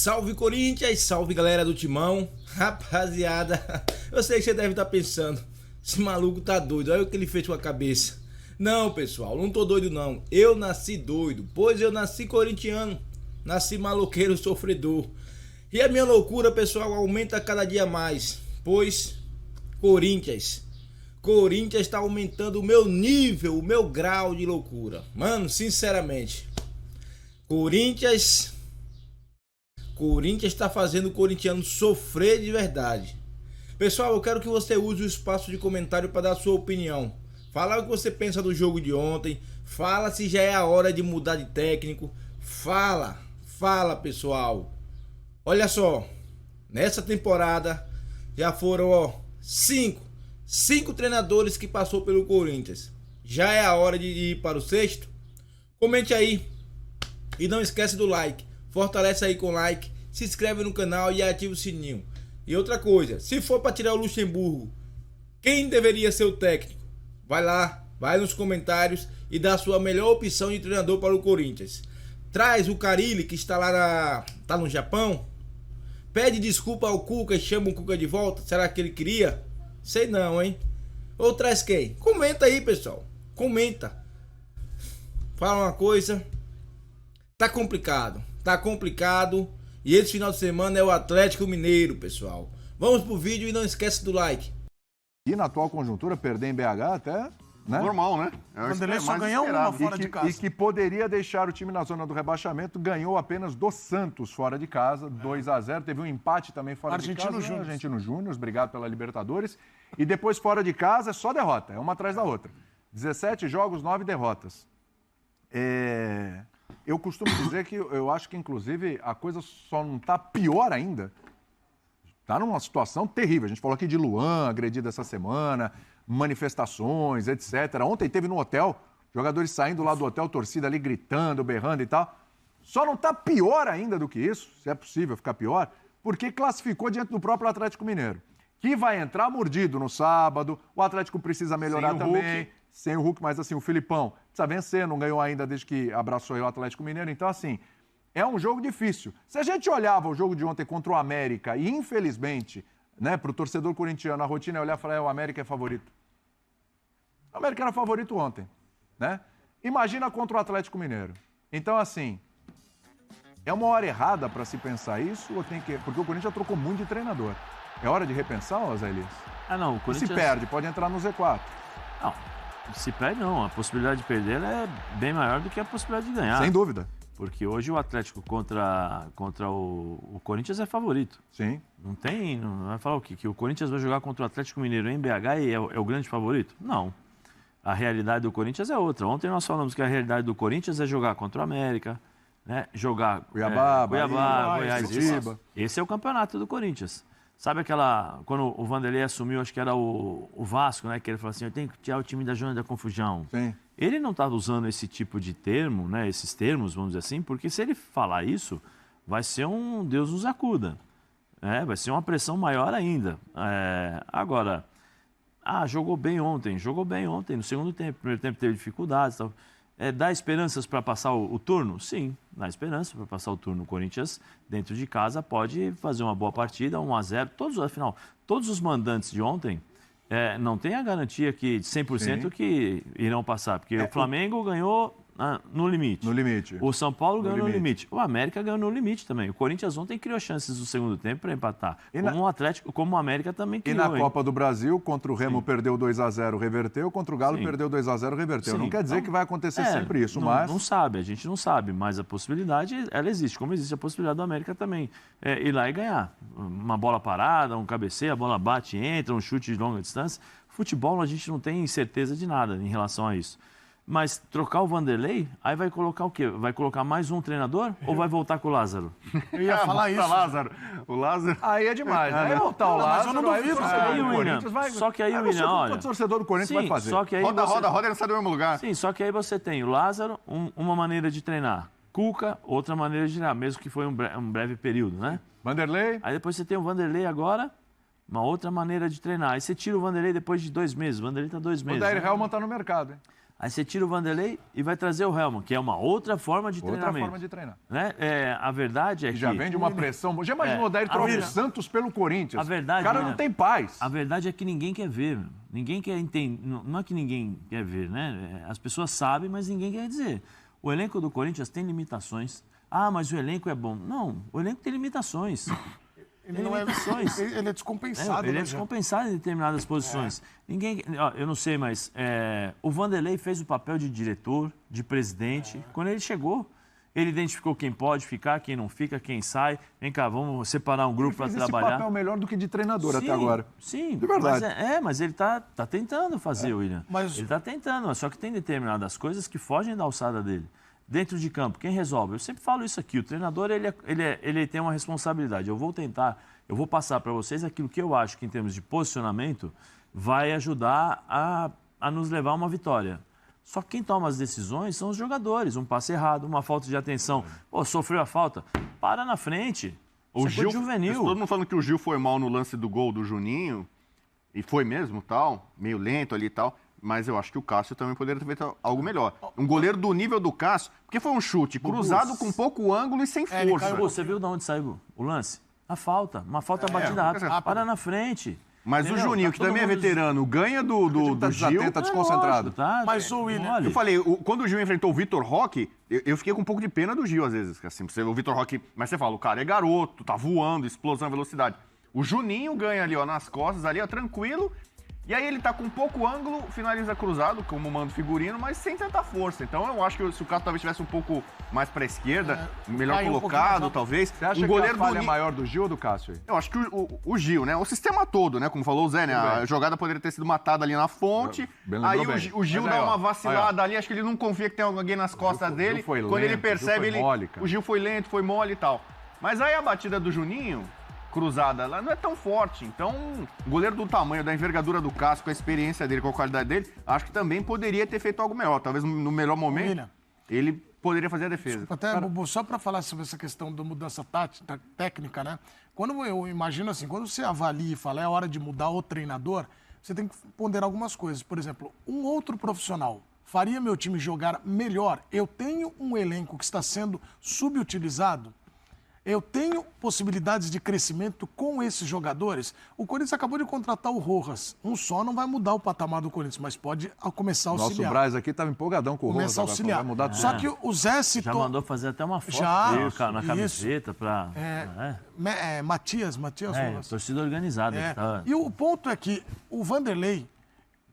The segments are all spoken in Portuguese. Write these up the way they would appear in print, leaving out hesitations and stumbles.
Salve Corinthians, salve galera do Timão. Rapaziada, eu sei que você deve estar pensando, esse maluco tá doido, olha o que ele fez com a cabeça. Não, pessoal, não tô doido não. Eu nasci doido, pois eu nasci corintiano, nasci maloqueiro sofredor. E a minha loucura, pessoal, aumenta cada dia mais, pois Corinthians está aumentando o meu nível, o meu grau de loucura. Mano, sinceramente, Corinthians está fazendo o corintiano sofrer de verdade. Pessoal, eu quero que você use o espaço de comentário para dar a sua opinião. Fala o que você pensa do jogo de ontem. Fala se já é a hora de mudar de técnico. Fala, pessoal. Olha só, nessa temporada já foram cinco treinadores que passou pelo Corinthians. Já é a hora de ir para o sexto? Comente aí e não esquece do like. Fortalece aí com o like, se inscreve no canal e ativa o sininho. E outra coisa, se for para tirar o Luxemburgo, quem deveria ser o técnico? Vai lá, vai nos comentários e dá a sua melhor opção de treinador para o Corinthians. Traz o Carille, que está lá tá no Japão. Pede desculpa ao Cuca e chama o Cuca de volta. Será que ele queria? Sei não, hein? Ou traz quem? Comenta aí, pessoal. Comenta. Fala uma coisa. Tá complicado. E esse final de semana é o Atlético Mineiro, pessoal. Vamos pro vídeo e não esquece do like. E na atual conjuntura, perder em BH até... né? Normal, né? O Vanderlei só ganhou uma fora de casa. E que poderia deixar o time na zona do rebaixamento, ganhou apenas do Santos fora de casa, 2-0. Teve um empate também fora de casa. Argentino Júnior, obrigado pela Libertadores. E depois fora de casa é só derrota, é uma atrás da outra. 17 jogos, 9 derrotas. Eu costumo dizer que eu acho que, inclusive, a coisa só não está pior ainda. Está numa situação terrível. A gente falou aqui de Luan, agredido essa semana, manifestações, etc. Ontem teve no hotel, jogadores saindo lá do hotel, torcida ali gritando, berrando e tal. Só não está pior ainda do que isso, se é possível ficar pior, porque classificou diante do próprio Atlético Mineiro, que vai entrar mordido no sábado. O Atlético precisa melhorar também. Sem o Hulk, mas assim, o Filipão precisa vencer, não ganhou ainda desde que abraçou o Atlético Mineiro. Então, assim, é um jogo difícil. Se a gente olhava o jogo de ontem contra o América e, infelizmente, né, para o torcedor corintiano, a rotina é olhar e falar, o América é favorito. O América era favorito ontem, né? Imagina contra o Atlético Mineiro. Então, assim, é uma hora errada para se pensar isso, ou tem que... porque o Corinthians trocou muito de treinador. É hora de repensar, Zé Elias? Não, o Corinthians... Se perde, pode entrar no Z4. Não, se perde não. A possibilidade de perder é bem maior do que a possibilidade de ganhar. Sem dúvida. Porque hoje o Atlético contra o Corinthians é favorito. Sim. Não vai falar o quê? Que o Corinthians vai jogar contra o Atlético Mineiro em BH e é o grande favorito? Não. A realidade do Corinthians é outra. Ontem nós falamos que a realidade do Corinthians é jogar contra o América, né? Jogar Cuiabá, Goiás. Curitiba. Esse é o campeonato do Corinthians. Sabe quando o Vanderlei assumiu, acho que era o Vasco, né? Que ele falou assim, eu tenho que tirar o time da zona da confusão. Sim. Ele não está usando esse tipo de termo, né? Esses termos, vamos dizer assim, porque se ele falar isso, vai ser um Deus nos acuda. Vai ser uma pressão maior ainda. Agora, jogou bem ontem. No segundo tempo. No primeiro tempo teve dificuldades. Tal. Dá esperanças para passar o turno? Sim, dá esperança para passar o turno. O Corinthians, dentro de casa, pode fazer uma boa partida, 1-0. Afinal, todos os mandantes de ontem não tem a garantia que 100% Sim. que irão passar. Porque o Flamengo ganhou no limite. No limite. O São Paulo ganhou no limite. O América ganhou no limite também. O Corinthians ontem criou chances no segundo tempo para empatar. Como o Atlético, como o América também criou. E na Copa do Brasil, contra o Remo perdeu 2-0, reverteu. Contra o Galo perdeu 2-0, reverteu. Não quer dizer que vai acontecer sempre isso, mas... Não sabe, a gente não sabe. Mas a possibilidade, ela existe. Como existe a possibilidade do América também. Ir lá e ganhar. Uma bola parada, um cabeceio, a bola bate e entra, um chute de longa distância. Futebol, a gente não tem certeza de nada em relação a isso. Mas trocar o Vanderlei, aí vai colocar o quê? Vai colocar mais um treinador ou vai voltar com o Lázaro? Eu ia falar isso. Lázaro. O Lázaro... Aí é demais, né? Voltar o Lázaro, mas eu não duvido. Só que aí o William, olha... O torcedor do Corinthians vai fazer. Só que aí roda e não sai do mesmo lugar. Sim, só que aí você tem o Lázaro, uma maneira de treinar. Cuca, outra maneira de treinar, mesmo que foi um breve período, né? Vanderlei. Aí depois você tem o Vanderlei agora... Uma outra maneira de treinar. Aí você tira o Vanderlei depois de 2 meses. O Vanderlei está 2 meses. O Daír Helman está no mercado, hein? Aí você tira o Vanderlei e vai trazer o Helman, que é uma outra forma de treinamento. Outra forma de treinar. Né? A verdade é que... Já vem de uma pressão. Já imaginou o Dair troca o Santos pelo Corinthians? A verdade, o cara não tem paz. A verdade é que ninguém quer ver. Ninguém quer entender. Não é que ninguém quer ver, né? As pessoas sabem, mas ninguém quer dizer. O elenco do Corinthians tem limitações. Ah, mas o elenco é bom. Não, o elenco tem limitações. Ele é descompensado. Ele é descompensado em determinadas posições. Ninguém, eu não sei, mas o Vanderlei fez o papel de diretor, de presidente. Quando ele chegou, ele identificou quem pode ficar, quem não fica, quem sai. Vem cá, vamos separar um grupo para trabalhar. Esse papel melhor do que de treinador até agora. Sim, de verdade. Mas ele tá tentando fazer, William. Mas... Ele está tentando, só que tem determinadas coisas que fogem da alçada dele. Dentro de campo, quem resolve? Eu sempre falo isso aqui, o treinador ele tem uma responsabilidade. Eu vou passar para vocês aquilo que eu acho que em termos de posicionamento vai ajudar a nos levar a uma vitória. Só que quem toma as decisões são os jogadores. Um passe errado, uma falta de atenção. Pô, sofreu a falta, para na frente. O Gil, juvenil. todo mundo falando que o Gil foi mal no lance do gol do Juninho, e foi mesmo, tal, meio lento ali e tal. Mas eu acho que o Cássio também poderia ter feito algo melhor. Um goleiro do nível do Cássio, porque foi um chute cruzado com pouco ângulo e sem força. Você viu de onde saiu o lance? A falta. Uma falta batida rápida. Para na frente. Mas Entendeu? o Juninho, que também é veterano, ganha do Gil. Tá desconcentrado. Tá, Mas o William... Eu falei, quando o Gil enfrentou o Vitor Roque, eu fiquei com um pouco de pena do Gil, às vezes. Assim, o Vitor Roque... Mas você fala, o cara é garoto, tá voando, explosão, velocidade. O Juninho ganha ali, ó, nas costas, ali, ó, tranquilo. E aí ele tá com pouco ângulo, finaliza cruzado, como manda o figurino, mas sem tanta força. Então eu acho que se o Cássio talvez estivesse um pouco mais pra esquerda, melhor colocado, talvez. Você acha que a falha é maior do Gil ou do Cássio aí? Eu acho que o Gil, né? O sistema todo, né? Como falou o Zé, né? A jogada poderia ter sido matada ali na fonte. Aí o Gil dá uma vacilada ali, acho que ele não confia que tem alguém nas costas dele. Quando ele percebe, o Gil foi lento, foi mole e tal. Mas aí a batida do Juninho... cruzada lá, não é tão forte. Então, o goleiro do tamanho, da envergadura do Cássio, com a experiência dele, com a qualidade dele, acho que também poderia ter feito algo melhor. Talvez no melhor momento, William, ele poderia fazer a defesa. Até, Bubu, só para falar sobre essa questão da mudança técnica, né? Quando eu imagino assim, quando você avalia e fala é hora de mudar o treinador, você tem que ponderar algumas coisas. Por exemplo, um outro profissional faria meu time jogar melhor? Eu tenho um elenco que está sendo subutilizado? Eu tenho possibilidades de crescimento com esses jogadores. O Corinthians acabou de contratar o Rojas. Um só não vai mudar o patamar do Corinthians, mas pode começar a auxiliar. Nosso Braz aqui estava empolgadão com o Rojas. Começa a auxiliar. Vai mudar tudo. Só que o Zé citou... Já mandou fazer até uma foto na camiseta para... Matias Rojas. Torcida organizada. Tá... E o ponto é que o Vanderlei,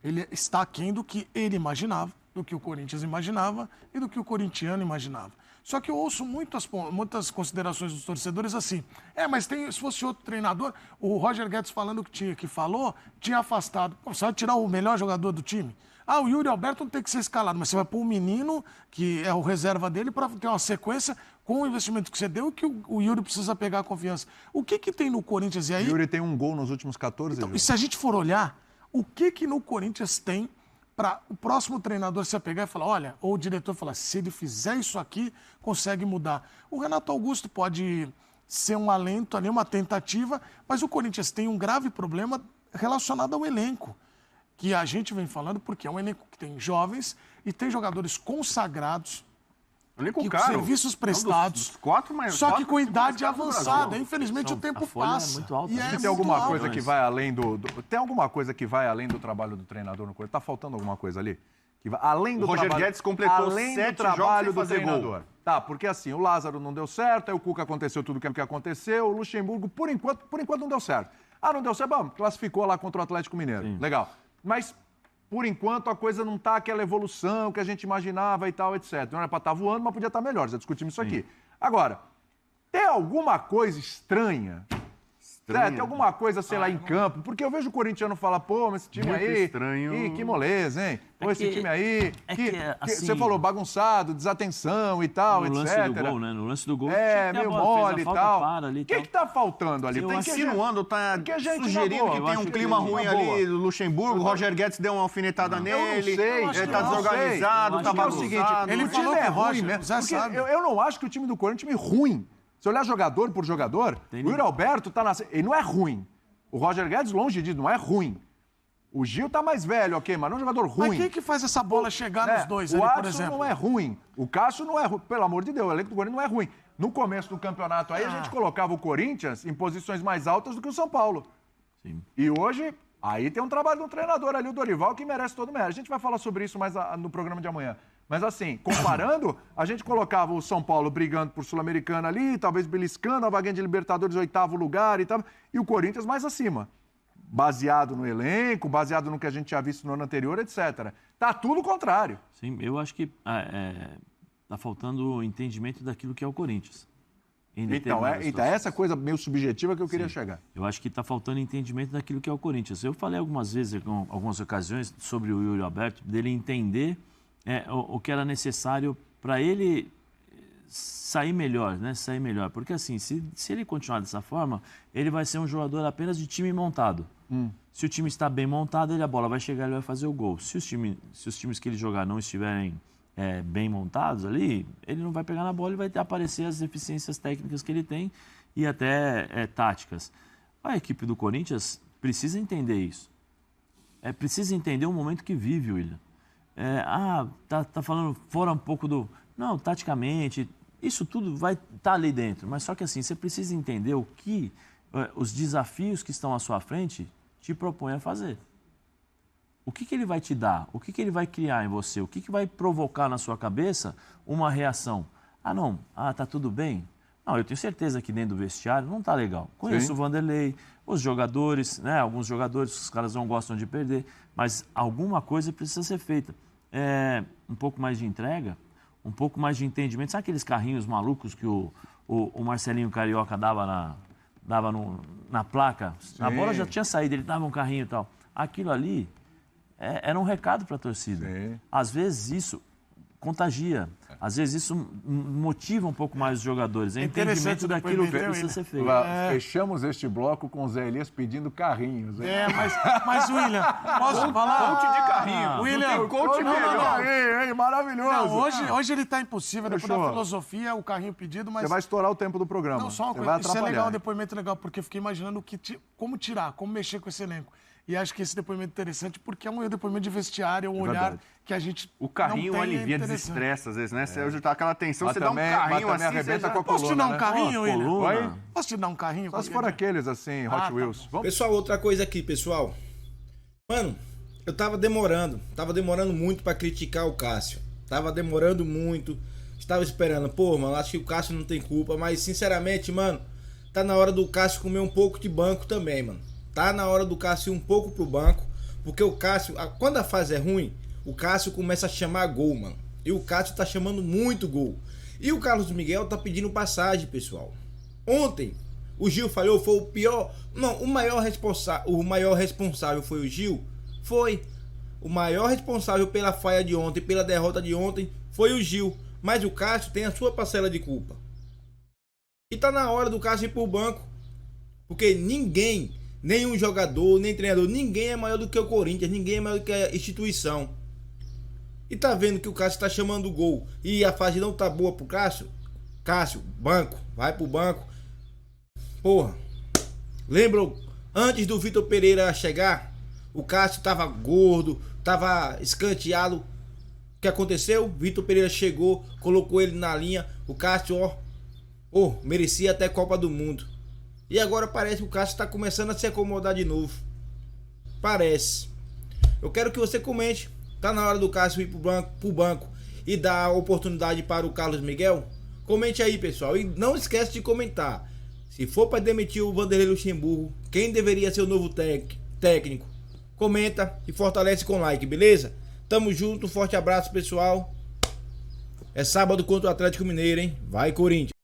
ele está aquém do que ele imaginava, do que o Corinthians imaginava e do que o corintiano imaginava. Só que eu ouço muitas considerações dos torcedores assim. Mas se fosse outro treinador, o Roger Guedes falando que falou, tinha afastado. Pô, você vai tirar o melhor jogador do time? O Yuri Alberto não tem que ser escalado, mas você vai pôr um menino, que é o reserva dele, para ter uma sequência com o investimento que você deu e que o Yuri precisa pegar a confiança. O que tem no Corinthians? E aí, o Yuri tem um gol nos últimos 14 jogos. E se a gente for olhar, o que no Corinthians tem para o próximo treinador se apegar e falar, olha, ou o diretor falar, se ele fizer isso aqui, consegue mudar. O Renato Augusto pode ser um alento ali, uma tentativa, mas o Corinthians tem um grave problema relacionado ao elenco, que a gente vem falando porque é um elenco que tem jovens e tem jogadores consagrados, serviços prestados, só que com idade avançada. Infelizmente o tempo passa. É muito alto. Tem alguma coisa que vai além tem alguma coisa que vai além do trabalho do treinador no Corinthians? Tá faltando alguma coisa ali? Que vai além do o Roger Guedes completou 7 trabalho do treinador. Tá, porque assim, o Lázaro não deu certo, aí o Cuca aconteceu tudo o que aconteceu, o Luxemburgo, por enquanto não deu certo. Não deu certo, bom, classificou lá contra o Atlético Mineiro. Sim. Legal. Mas por enquanto, a coisa não está aquela evolução que a gente imaginava e tal, etc. Não era para estar voando, mas podia estar melhor. Já discutimos isso aqui. Agora, tem alguma coisa estranha? Tem alguma coisa, sei lá, em campo? Porque eu vejo o corintiano falar, pô, mas esse time muito aí... estranho. Que moleza, hein? Pô, esse time aí... assim, você falou bagunçado, desatenção e tal, no etc. Lance do gol, né? No lance do gol... meio mole e tal. O que tá faltando ali? Tá insinuando, tá sugerindo que tem um clima ruim ali do Luxemburgo, o Roger Guedes deu uma alfinetada nele, ele tá desorganizado, tá bagunçado. Ele falou que é ruim mesmo. Eu não acho que o time do Corinthians é um time ruim. Se olhar jogador por jogador, o Yuri Alberto tá ele não é ruim. O Roger Guedes, longe disso, não é ruim. O Gil tá mais velho, ok, mas não é um jogador ruim. Mas quem que faz essa bola chegar nos dois ali, por exemplo? O Adson não é ruim. O Cássio não é ruim. Pelo amor de Deus, o elenco do Corinthians não é ruim. No começo do campeonato aí, a gente colocava o Corinthians em posições mais altas do que o São Paulo. Sim. E hoje, aí tem um trabalho do treinador ali, o Dorival, que merece todo o mérito. A gente vai falar sobre isso mais no programa de amanhã. Mas assim, comparando, a gente colocava o São Paulo brigando por Sul-Americana ali, talvez beliscando a vaguinha de Libertadores, 8º lugar e tal, e o Corinthians mais acima. Baseado no elenco, baseado no que a gente tinha visto no ano anterior, etc. Tá tudo o contrário. Sim, eu acho que tá faltando o entendimento daquilo que é o Corinthians. Então, essa coisa meio subjetiva que eu queria chegar. Eu acho que está faltando entendimento daquilo que é o Corinthians. Eu falei algumas vezes, em algumas ocasiões, sobre o Yuri Alberto, dele entender o que era necessário para ele sair melhor, né? Sair melhor. Porque assim, se ele continuar dessa forma, ele vai ser um jogador apenas de time montado. Se o time está bem montado, a bola vai chegar e ele vai fazer o gol. Se os times que ele jogar não estiverem bem montados ali, ele não vai pegar na bola e vai aparecer as deficiências técnicas que ele tem e até táticas. A equipe do Corinthians precisa entender isso. Precisa entender o momento que vive, William. Tá falando fora um pouco do... Não, taticamente, isso tudo vai estar ali dentro. Mas só que assim, você precisa entender o que os desafios que estão à sua frente te propõem a fazer. O que ele vai te dar? O que ele vai criar em você? O que vai provocar na sua cabeça uma reação? Tá tudo bem? Não, eu tenho certeza que dentro do vestiário não tá legal. Conheço o Vanderlei, os jogadores, né? Alguns jogadores, os caras não gostam de perder, mas alguma coisa precisa ser feita. Um pouco mais de entrega, um pouco mais de entendimento. Sabe aqueles carrinhos malucos que o Marcelinho Carioca dava na placa? Sim. A bola já tinha saído, ele dava um carrinho e tal. Aquilo ali era um recado para a torcida. Sim. Às vezes isso contagia. Às vezes isso motiva um pouco mais os jogadores. É entendimento daquilo que precisa ser feito. Fechamos este bloco com o Zé Elias pedindo carrinhos. Mas William, posso falar? Coach de carrinho. William, coach carrinho, maravilhoso. Não, hoje ele está impossível. Depois da filosofia, o carrinho pedido, mas... Você vai estourar o tempo do programa. Não, só uma coisa. Isso é legal, um depoimento legal, porque eu fiquei imaginando como tirar, como mexer com esse elenco. E acho que esse depoimento é interessante porque é um depoimento de vestiário, um olhar que a gente o carrinho não tem, alivia desestresse, às vezes, né? Você hoje tá aquela tensão, você dá um carrinho assim, arrebenta com a coluna, posso te dar um carrinho, William? Oi? Posso te dar um carrinho? Só se for aqueles, assim, Hot Wheels. Tá. Pessoal, outra coisa aqui, pessoal. Mano, eu tava demorando muito pra criticar o Cássio. Tava demorando muito. Estava esperando. Pô, mano, acho que o Cássio não tem culpa, mas sinceramente, mano, tá na hora do Cássio comer um pouco de banco também, mano. Tá na hora do Cássio ir um pouco pro banco, porque o Cássio, quando a fase é ruim, o Cássio começa a chamar gol, mano. E o Cássio tá chamando muito gol. E o Carlos Miguel tá pedindo passagem, pessoal. Ontem, o Gil falhou, foi o pior... Não, o maior responsável foi o Gil? Foi. O maior responsável pela falha de ontem, pela derrota de ontem, foi o Gil. Mas o Cássio tem a sua parcela de culpa. E tá na hora do Cássio ir pro banco. Porque nenhum jogador, nem treinador, ninguém é maior do que o Corinthians, ninguém é maior do que a instituição. E tá vendo que o Cássio tá chamando o gol e a fase não tá boa pro Cássio? Cássio, banco, vai pro banco. Porra, lembram antes do Vitor Pereira chegar? O Cássio tava gordo, tava escanteado. O que aconteceu? Vitor Pereira chegou, colocou ele na linha. O Cássio, merecia até Copa do Mundo. E agora parece que o Cássio está começando a se acomodar de novo. Parece. Eu quero que você comente. Tá na hora do Cássio ir pro banco e dar a oportunidade para o Carlos Miguel? Comente aí, pessoal. E não esquece de comentar. Se for para demitir o Vanderlei Luxemburgo, quem deveria ser o novo técnico? Comenta e fortalece com like, beleza? Tamo junto, forte abraço, pessoal. É sábado contra o Atlético Mineiro, hein? Vai, Corinthians!